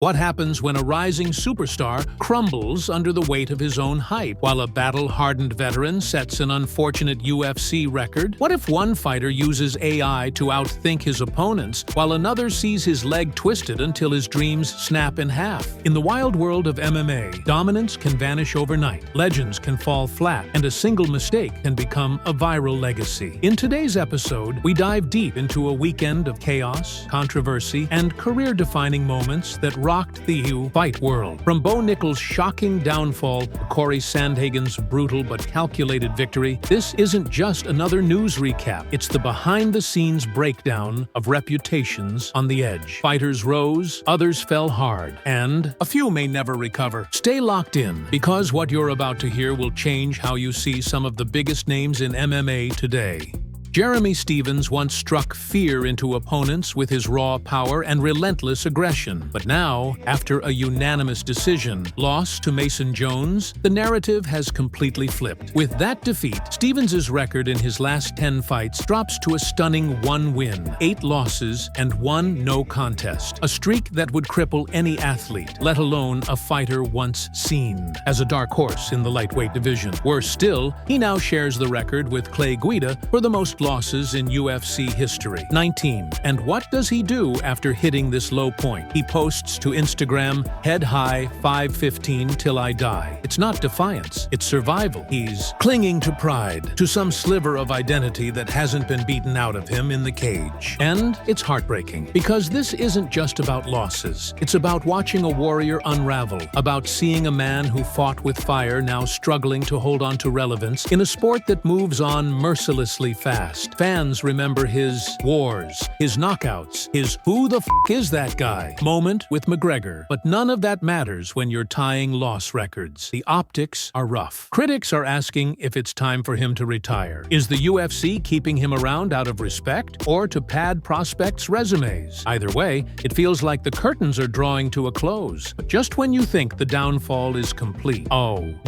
What happens when a rising superstar crumbles under the weight of his own hype, while a battle-hardened veteran sets an unfortunate UFC record? What if one fighter uses AI to outthink his opponents, while another sees his leg twisted until his dreams snap in half? In the wild world of MMA, dominance can vanish overnight, legends can fall flat, and a single mistake can become a viral legacy. In today's episode, we dive deep into a weekend of chaos, controversy, and career-defining moments that rocked the fight world. From Bo Nickal's shocking downfall to Corey Sandhagen's brutal but calculated victory, this isn't just another news recap. It's the behind-the-scenes breakdown of reputations on the edge. Fighters rose, others fell hard, and a few may never recover. Stay locked in, because what you're about to hear will change how you see some of the biggest names in MMA today. Jeremy Stephens once struck fear into opponents with his raw power and relentless aggression. But now, after a unanimous decision loss to Mason Jones, the narrative has completely flipped. With that defeat, Stephens' record in his last 10 fights drops to a stunning 1 win, 8 losses, and 1 no contest. A streak that would cripple any athlete, let alone a fighter once seen as a dark horse in the lightweight division. Worse still, he now shares the record with Clay Guida for the most losses in UFC history, 19. And what does he do after hitting this low point? He posts to Instagram, "Head high, 5:15 till I die." It's not defiance, it's survival. He's clinging to pride, to some sliver of identity that hasn't been beaten out of him in the cage. And it's heartbreaking, because this isn't just about losses. It's about watching a warrior unravel, about seeing a man who fought with fire now struggling to hold on to relevance in a sport that moves on mercilessly fast. Fans remember his wars, his knockouts, his "who the f*** is that guy" moment with McGregor. But none of that matters when you're tying loss records. The optics are rough. Critics are asking if it's time for him to retire. Is the UFC keeping him around out of respect, or to pad prospects' resumes? Either way, it feels like the curtains are drawing to a close. But just when you think the downfall is complete,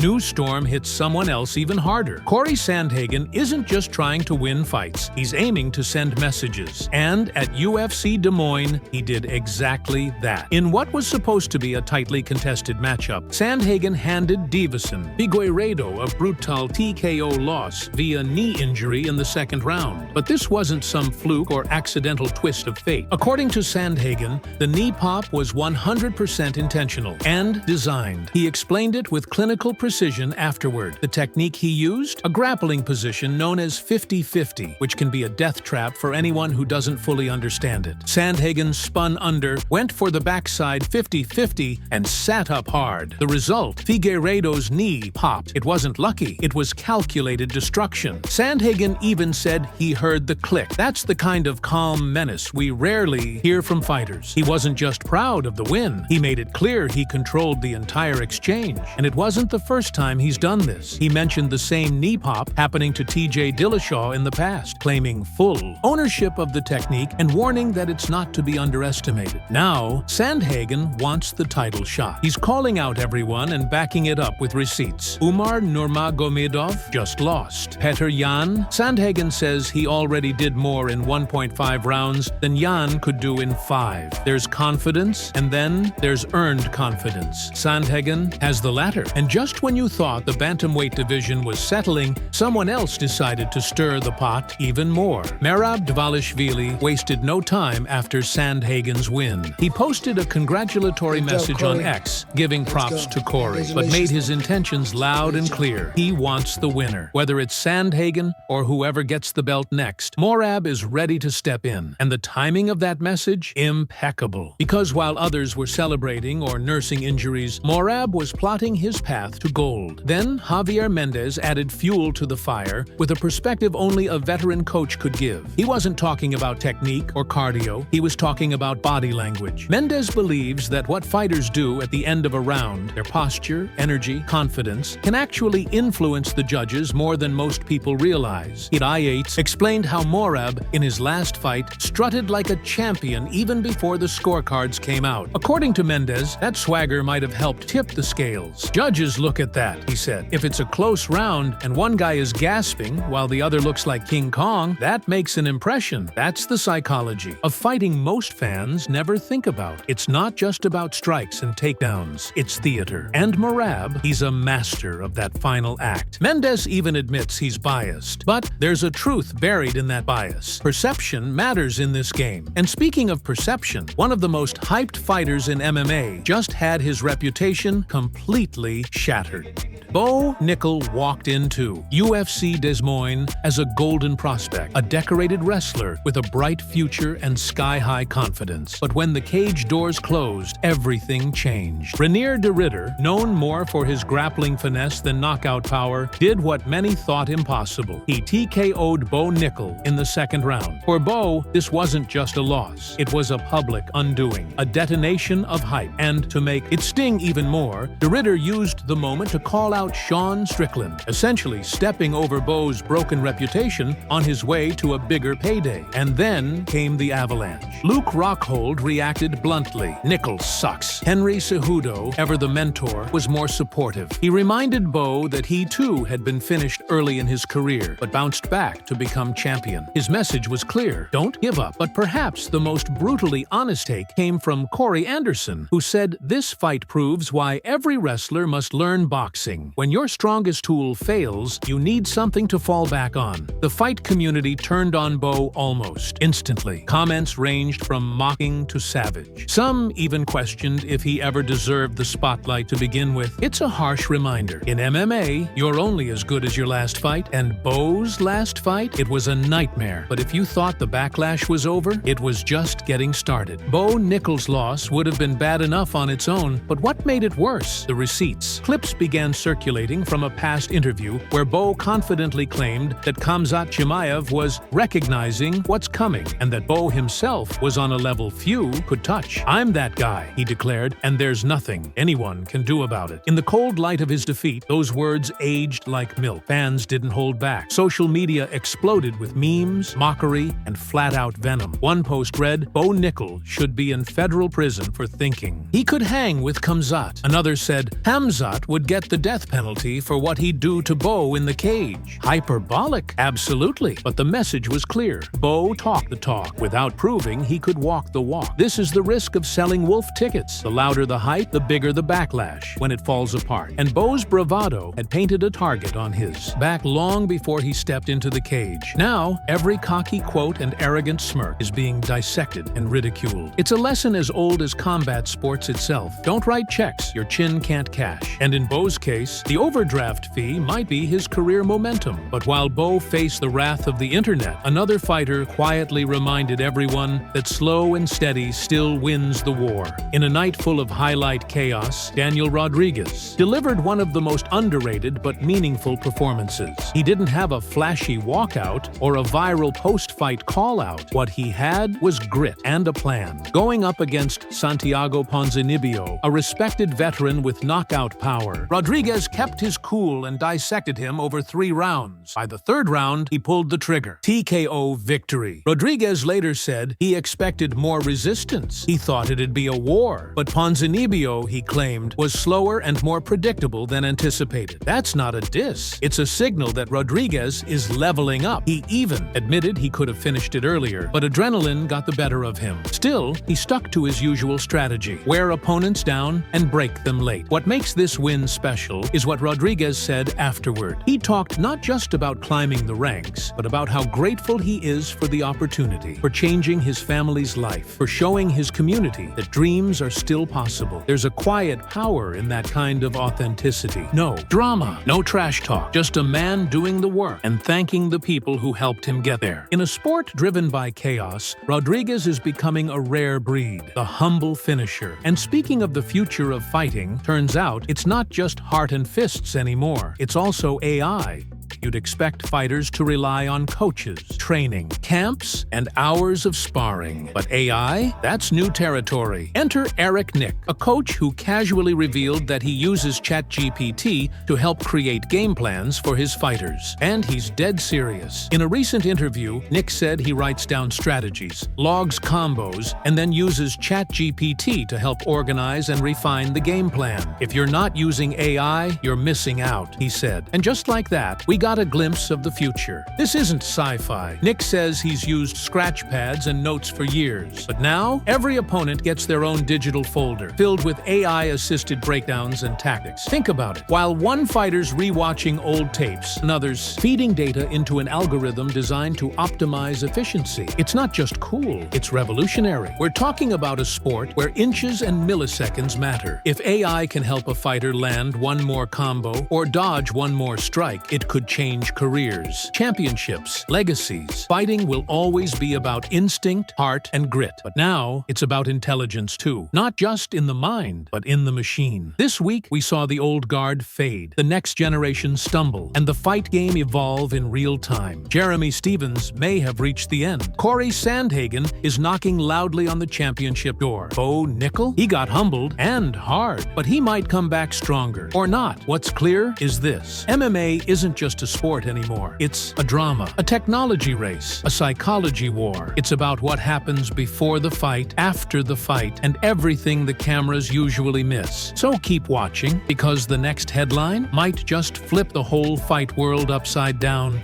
news storm hits someone else even harder. Corey Sandhagen isn't just trying to win fights. He's aiming to send messages. And at UFC Des Moines, he did exactly that. In what was supposed to be a tightly contested matchup, Sandhagen handed Figueiredo a brutal TKO loss via knee injury in the second round. But this wasn't some fluke or accidental twist of fate. According to Sandhagen, the knee pop was 100% intentional and designed. He explained it with clinical precision afterward. The technique he used? A grappling position known as 50-50, which can be a death trap for anyone who doesn't fully understand it. Sandhagen spun under, went for the backside 50-50, and sat up hard. The result? Figueiredo's knee popped. It wasn't lucky, it was calculated destruction. Sandhagen even said he heard the click. That's the kind of calm menace we rarely hear from fighters. He wasn't just proud of the win, he made it clear he controlled the entire exchange. And it wasn't the first time he's done this. He mentioned the same knee pop happening to TJ Dillashaw in the past, claiming full ownership of the technique and warning that it's not to be underestimated. Now, Sandhagen wants the title shot. He's calling out everyone and backing it up with receipts. Umar Nurmagomedov just lost. Petr Yan? Sandhagen says he already did more in 1.5 rounds than Yan could do in 5. There's confidence, and then there's earned confidence. Sandhagen has the latter. And just when you thought the bantamweight division was settling, someone else decided to stir the pot even more. Merab Dvalishvili wasted no time after Sandhagen's win. He posted a congratulatory message on X, giving props to Corey, but made his intentions loud and clear. He wants the winner. Whether it's Sandhagen or whoever gets the belt next, Merab is ready to step in. And the timing of that message? Impeccable. Because while others were celebrating or nursing injuries, Merab was plotting his path to gold. Then Javier Mendez added fuel to the fire with a perspective only a veteran coach could give. He wasn't talking about technique or cardio, he was talking about body language. Mendez believes that what fighters do at the end of a round, their posture, energy, confidence, can actually influence the judges more than most people realize. Yates explained how Merab, in his last fight, strutted like a champion even before the scorecards came out. According to Mendez, that swagger might have helped tip the scales. Judges look at that, he said. If it's a close round and one guy is gasping while the other looks like King Kong, that makes an impression. That's the psychology of fighting most fans never think about. It's not just about strikes and takedowns. It's theater. And Merab, he's a master of that final act. Mendes even admits he's biased. But there's a truth buried in that bias. Perception matters in this game. And speaking of perception, one of the most hyped fighters in MMA just had his reputation completely shattered. Bo Nickal walked into UFC Des Moines as a golden prospect, a decorated wrestler with a bright future and sky-high confidence. But when the cage doors closed, everything changed. Reinier de Ridder, known more for his grappling finesse than knockout power, did what many thought impossible. He TKO'd Bo Nickal in the second round. For Bo, this wasn't just a loss. It was a public undoing, a detonation of hype. And to make it sting even more, de Ridder used the moment to call out Sean Strickland, essentially stepping over Bo's broken reputation on his way to a bigger payday. And then came the avalanche. Luke Rockhold reacted bluntly. Nickal sucks. Henry Cejudo, ever the mentor, was more supportive. He reminded Bo that he too had been finished early in his career, but bounced back to become champion. His message was clear: don't give up. But perhaps the most brutally honest take came from Corey Anderson, who said this fight proves why every wrestler must learn boxing. When your strongest tool fails, you need something to fall back on. The fight community turned on Bo almost instantly. Comments ranged from mocking to savage. Some even questioned if he ever deserved the spotlight to begin with. It's a harsh reminder. In MMA, you're only as good as your last fight, and Bo's last fight, it was a nightmare. But if you thought the backlash was over, it was just getting started. Bo Nickal's loss would have been bad enough on its own, but what made it worse? The receipts. Clips began circulating from a past interview where Bo confidently claimed that Khamzat Chimaev was recognizing what's coming and that Bo himself was on a level few could touch. "I'm that guy," he declared, "and there's nothing anyone can do about it." In the cold light of his defeat, those words aged like milk. Fans didn't hold back. Social media exploded with memes, mockery, and flat-out venom. One post read, "Bo Nickal should be in federal prison for thinking he could hang with Khamzat." Another said, "Khamzat would get the death penalty for what he'd do to Bo in the cage." Hyperbolic? Absolutely. But the message was clear. Bo talked the talk without proving he could walk the walk. This is the risk of selling wolf tickets. The louder the hype, the bigger the backlash when it falls apart. And Bo's bravado had painted a target on his back long before he stepped into the cage. Now, every cocky quote and arrogant smirk is being dissected and ridiculed. It's a lesson as old as combat sports itself. Don't write checks your chin can't cash. And in Bo's case, the overdraft fee might be his career momentum. But while Bo faced the wrath of the internet, another fighter quietly reminded everyone that slow and steady still wins the war. In a night full of highlight chaos, Daniel Rodriguez delivered one of the most underrated but meaningful performances. He didn't have a flashy walkout or a viral post-fight call-out. What he had was grit and a plan. Going up against Santiago Ponzinibbio, a respected veteran with knockout power, Rodriguez kept his cool and dissected him over 3 rounds. By the 3rd round, he pulled the trigger. TKO victory. Rodriguez later said he expected more resistance. He thought it'd be a war. But Ponzinibbio, he claimed, was slower and more predictable than anticipated. That's not a diss. It's a signal that Rodriguez is leveling up. He even admitted he could have finished it earlier, but adrenaline got the better of him. Still, he stuck to his usual strategy: wear opponents down and break them late. What makes this win special is what Rodriguez said afterward. He talked not just about climbing the ranks, but about how grateful he is for the opportunity, for changing his family's life, for showing his community that dreams are still possible. There's a quiet power in that kind of authenticity. No drama, no trash talk, just a man doing the work and thanking the people who helped him get there. In a sport driven by chaos, Rodriguez is becoming a rare breed, the humble finisher. And speaking of the future of fighting, turns out it's not just heart and fists anymore. It's also AI. You'd expect fighters to rely on coaches, training, camps, and hours of sparring. But AI? That's new territory. Enter Eric Nick, a coach who casually revealed that he uses ChatGPT to help create game plans for his fighters. And he's dead serious. In a recent interview, Nick said he writes down strategies, logs combos, and then uses ChatGPT to help organize and refine the game plan. If you're not using AI, you're missing out, he said. And just like that, we got got a glimpse of the future. This isn't sci-fi. Nick says he's used scratch pads and notes for years. But now, every opponent gets their own digital folder, filled with AI-assisted breakdowns and tactics. Think about it. While one fighter's rewatching old tapes, another's feeding data into an algorithm designed to optimize efficiency. It's not just cool, it's revolutionary. We're talking about a sport where inches and milliseconds matter. If AI can help a fighter land one more combo or dodge one more strike, it could change careers, championships, legacies. Fighting will always be about instinct, heart, and grit. But now, it's about intelligence too. Not just in the mind, but in the machine. This week, we saw the old guard fade, the next generation stumble, and the fight game evolve in real time. Jeremy Stevens may have reached the end. Corey Sandhagen is knocking loudly on the championship door. Bo Nickal? He got humbled and hard, but he might come back stronger. Or not. What's clear is this. MMA isn't just a sport anymore. It's a drama, a technology race, a psychology war. It's about what happens before the fight, after the fight, and everything the cameras usually miss. So keep watching, because the next headline might just flip the whole fight world upside down.